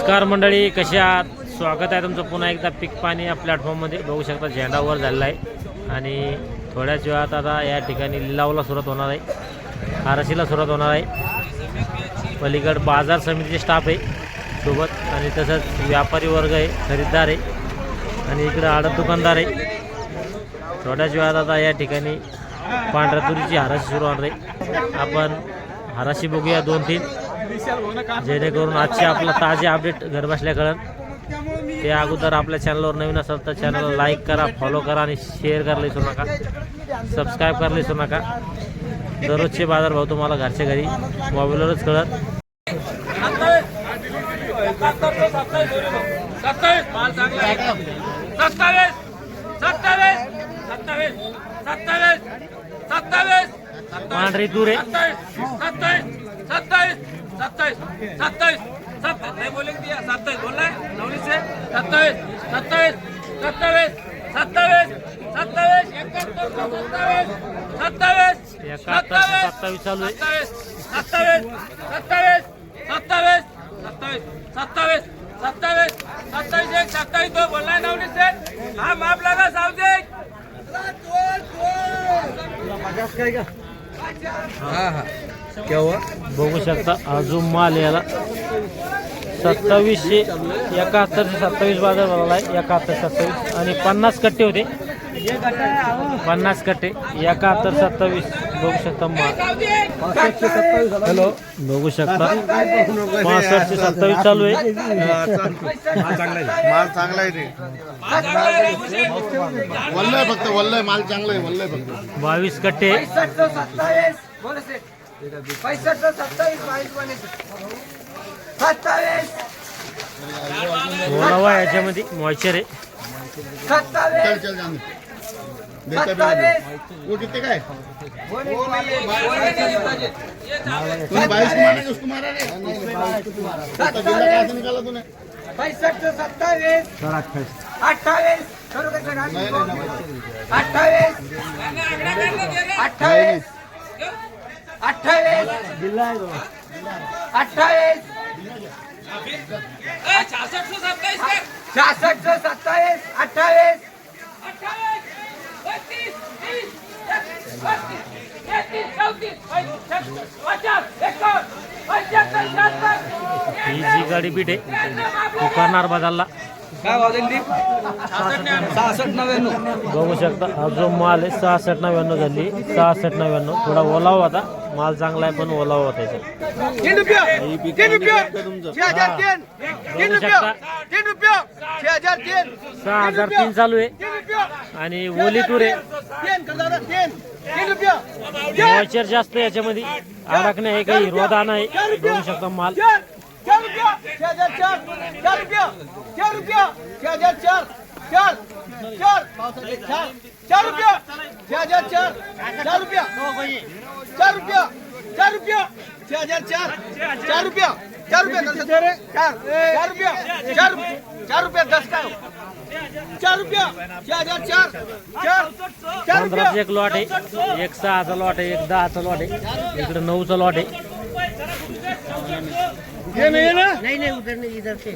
नमस्कार मंडळी, कसे आहात? स्वागत आहे तुमचं पुन्हा एकदा पीक पाणी या प्लॅटफॉर्ममध्ये. बघू शकता झेंडावर झालेला आहे आणि थोड्याच वेळात आता या ठिकाणी लिलावाला सुरुवात होणार आहे, हाराशीला सुरुवात होणार आहे. पलीकड बाजार समितीचे स्टाफ आहे सोबत आणि तसंच व्यापारी वर्ग आहे, खरेदीदार आहे आणि इकडे आडत दुकानदार आहे. थोड्याच वेळात आता या ठिकाणी पांढऱ्या तुरीची हाराशी सुरू होणार आहे. आपण हाराशी बघूया 2-3, जेणेकरून आजचे आपलं ताजे अपडेट घरबसल्या कळन. ते अगोदर आपल्या चॅनलवर नवीन असाल तर चॅनलला लाईक करा, फॉलो करा आणि शेअर करायला विसरू नका, सबस्क्राईब करायला विसरू नका. दररोजचे बाजारभाव तुम्हाला घरच्या घरी मोबाईलवरच कळत. पांढरी तूर आहे, 27 चालू आहे. 27 बोललाय नवनीत से. हा माप लगा सावजे. क्या हुआ? बघू शकता अजून माल याला 2771 से 27 बाजार भरला आहे. 71-27 आणि 50 कट्टे होते. 50 कट्टे 71-27 बघू शकता माल. हॅलो, बघू शकता 65 से 27 चालू आहे. माल चांगला आहे ते. वल्लय फक्त वल्लय माल चांगला आहे. वल्लय फक्त 22 कट्टे 27 ओलावा याच्यामध्ये मॉइश्चर आहे. चल चल जाने देता भी नहीं. वो कितने का है? तूने 22 को मारा, उसको मारा रे. तो जिला कहाँ से निकाला तूने? 65 से 27 28 ही जी गाडी बीट आहे पुकारणार बदलला. बघू शकता हा जो माल आहे 66-99 झाली. 66-99 थोडा ओलावा होता. माल चांगला आहे पण ओलावा होता याचा. बघू शकता 6003 चालू आहे आणि ओली तूर आहे. मॉइश्चर जास्त आहे याच्यामध्ये, अडकणे आहे, काही हिरवा दाणा आहे. बघू शकता माल 15चा एक लॉट आहे, एक 6चा लॉट आहे, एक 10चा लॉट आहे, इकडे 9चा लॉट आहे. ये नहीं है ना? नहीं उधर नहीं, इधर से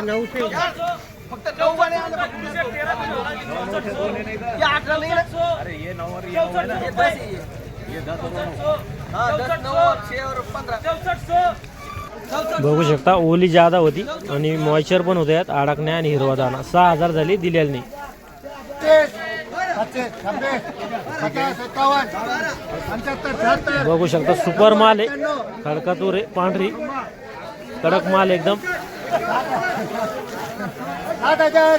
नौ से फक्त 9 बने आले. ये 8 नहीं है ना? अरे ये 9 और ये 9 है ना? ये 10 ही है. ये 10 और 9. हां 10 9 और 6 और 15. बघू शकता ओली ज्यादा होती आणि मॉइश्चर पण होते यात, अडकण्या आणि हिरवा दाणा. 6000 झाली, दिलेली नाही. बघू शकता सुपर माल आहे, खडका तूर आहे, पांढरी कडक माल एकदम. 7000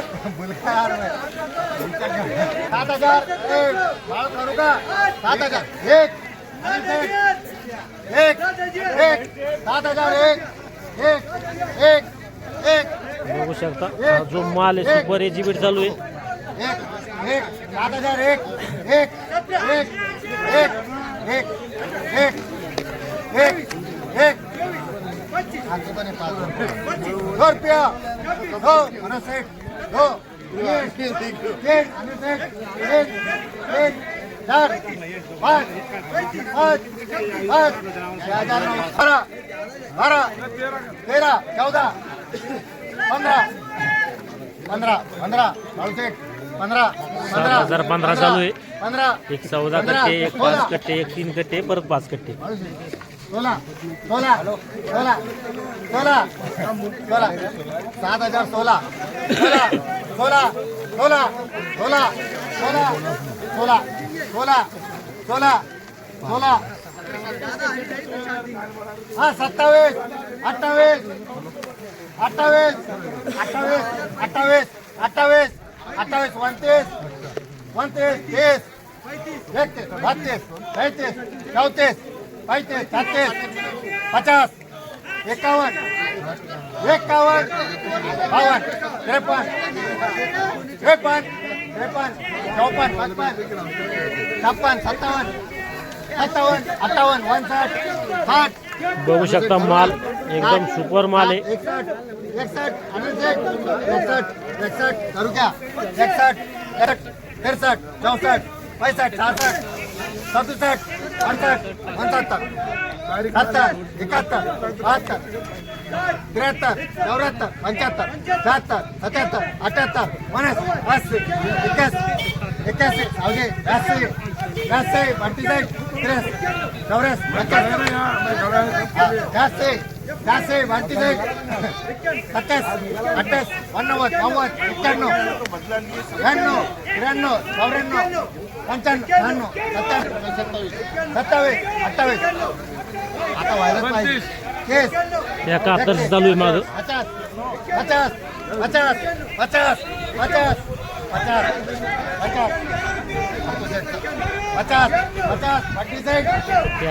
7000 भाव करू का? 7000 एक 7000 एक. बघू शकता हा जो माल आहे सुपर एजीबीट चालू आहे. 7000 एक. 2 रुपया 2 म्हणा सेठ 2 तीन आणि सेठ 1 4 5 12 13 14 15 15 7,015 चालू आहे. 15 एक 14 कट्टे, एक 5 कट्टे, एक 3 कट्टे, परत 5 कट्टे. 16 7,016 16 हा 27 28 28 28 28 28 29 29 30 31 32 33 34 35 36 50 51 52 53 54 55 56 57 58 59 बघू शकता माल एकदम सुपर माल आहे. 61 करू द्या 61 63 64 65 66 67 68 69 70 71 72 73 74 75 76 77 78 80 81 82 83 45 44 45 सत्तावीस 28 89 91 91 92 93 94 95 96 27 आता व्हायरस पाहिजे केस 71 चालू आहे माझं. 50 50 50 50 50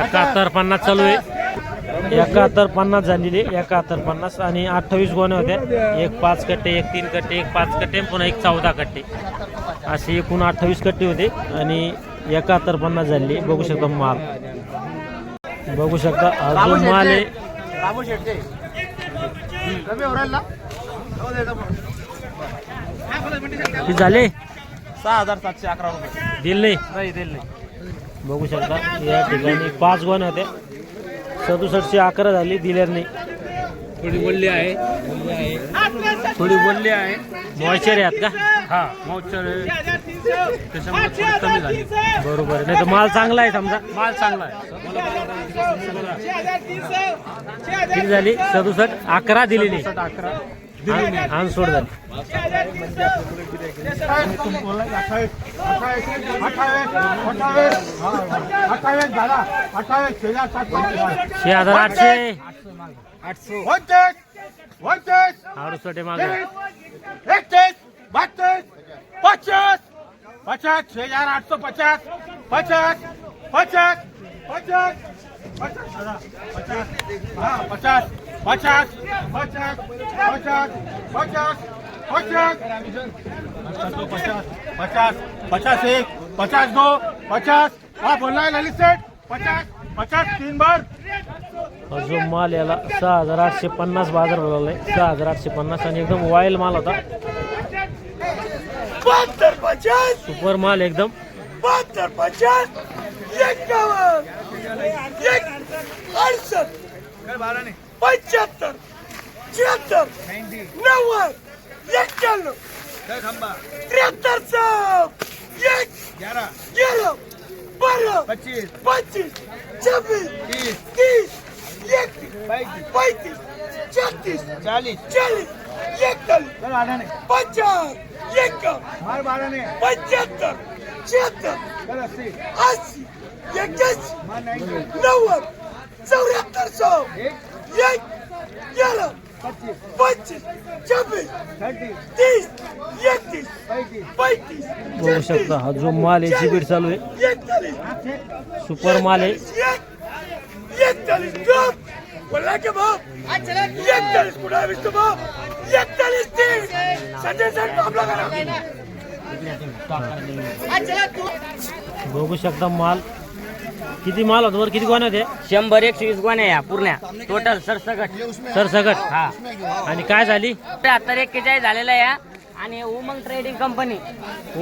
71 50 चालू आहे. 71 50 झालेली 71 50 आणि 28 गोण्या होत्या. एक 5 कट्टे, एक 3 कट्टे, एक 5 कट्टे, पुन्हा एक 14 कट्टे, असे एकूण 28 कट्टे होते आणि 71 50 झाली. बघू शकता माल, बघू शकता हा जो माल आहे. किती झाले? 6,711 रुपये. दिल नाही. नाही दिले नाही. बघू शकता या ठिकाणी 5 गोण्या होत्या. 6711 झाली, दिल्या नाही. थोडी बोलली आहे, थोडी बोलली आहे. मॉइश्चर आहेत का? हा मौचर त्याच्यामुळे थोडी कमी झाली. बरोबर, नाही तर माल चांगला आहे समजा. माल चांगला आहे. किती झाली? 67 11 दिली नाही. 11 आण सोड झाली. 6800 68 मागे 3 बार. जो माल याला 6850 बाजार भरलाय. 6850 आणि एकदम वाईल माल होता. सुपर माल एकदम. 72 50 51 68 75 76 90 91 11 12 25 26 30 31 35 36 40 41 50 75 76 80 81 90 74 11 25 26 30 31 35 बघू शकता हा जो माल आहे शिबिर चालू आहे. सुपर माल आहे. 41 ड्रॉप बोला के भाव 41 कुठे विष्णू भाव 41 30 संजय सर आपला करा. बघू शकता माल किती माल होता, किती गोण्या होत्या? 100-120 गोण्या या पूर्ण टोटल सरसकट. हा आणि काय झाली? 73-41 झालेला या. आणि Umang trading company,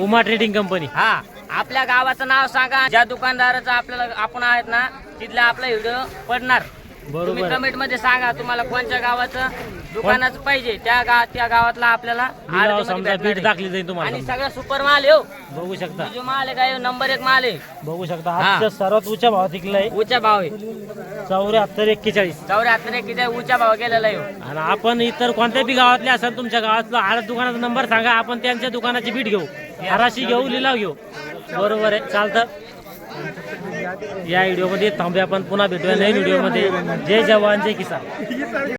Uma trading company. हा आपल्या गावाचं नाव सांगा. ज्या दुकानदाराचं आपल्याला आपण आहेत ना तिथला आपला व्हिडिओ पडणार. बरोबर तुम्ही आहे. कमेंट मध्ये सांगा तुम्हाला कोणत्या गावाचं दुकानाचं पाहिजे, त्या गावातला आपल्याला लिलाव आरतीमध्ये समजा भेटणार बीट आहे. दाखली जाईल तुम्हाला आणि समजा. सगळं सुपर माल येऊ. बघू शकता, जो माल आहे काय नंबर 1 माल आहे. बघू शकता. हा. आजच्या सर्वात उच्च भावात विकलाय उच्चा भाव आहे. 7441. 74 उच्चा भाव केलेला आहे. आणि आपण इतर कोणत्या बी गावातले असेल तुमच्या गावातला आडत दुकानाचा नंबर सांगा, आपण त्यांच्या दुकानाची बीट घेऊ, हराशी घेऊ, लिलाव घेऊ. बरोबर आहे, चालतं. या व्हिडिओमध्ये थांबूया, आपण पुन्हा भेटूया नवीन व्हिडिओमध्ये. जय जवान जय किसान.